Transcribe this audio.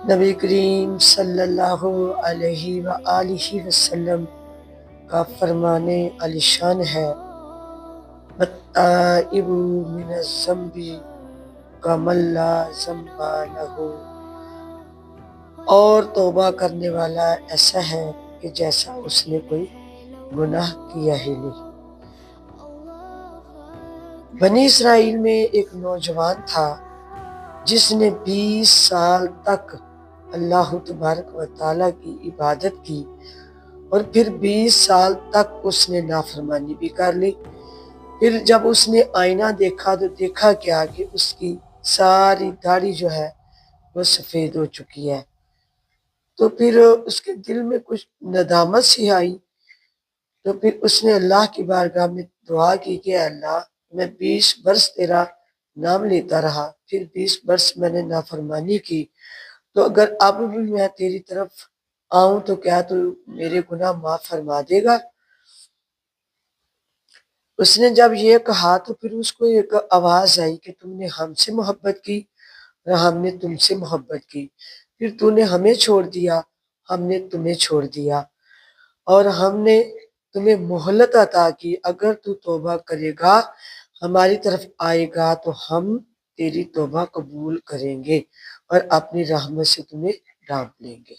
نبی کریم صلی اللہ علیہ وآلہ وسلم کا فرمان علی شان ہے، التائب من الذنب کمن لا ذنب لہ، اور توبہ کرنے والا ایسا ہے کہ جیسا اس نے کوئی گناہ کیا ہی نہیں۔ بنی اسرائیل میں ایک نوجوان تھا جس نے 20 سال تک اللہ تبارک و تعالیٰ کی عبادت کی، اور پھر 20 سال تک اس نے نافرمانی بھی کر لی۔ پھر جب اس نے آئینہ دیکھا تو دیکھا کیا کہ اس کی ساری داڑھی جو ہے وہ سفید ہو چکی ہے۔ تو پھر اس کے دل میں کچھ ندامت سی آئی، تو پھر اس نے اللہ کی بارگاہ میں دعا کی کہ اے اللہ، میں 20 برس تیرا نام لیتا رہا، پھر 20 برس میں نے نافرمانی کی، تو اگر اب بھی میں تیری طرف آؤں تو کیا تو میرے گناہ معاف فرما دے گا؟ اس نے جب یہ کہا تو پھر اس کو ایک آواز آئی کہ تم نے ہم سے محبت کی اور ہم نے تم سے محبت کی، پھر تو نے ہمیں چھوڑ دیا، ہم نے تمہیں چھوڑ دیا، اور ہم نے تمہیں مہلت عطا کی، اگر تو توبہ کرے گا، ہماری طرف آئے گا تو ہم تیری توبہ قبول کریں گے اور اپنی رحمت سے تمہیں ڈھانپ لیں گے۔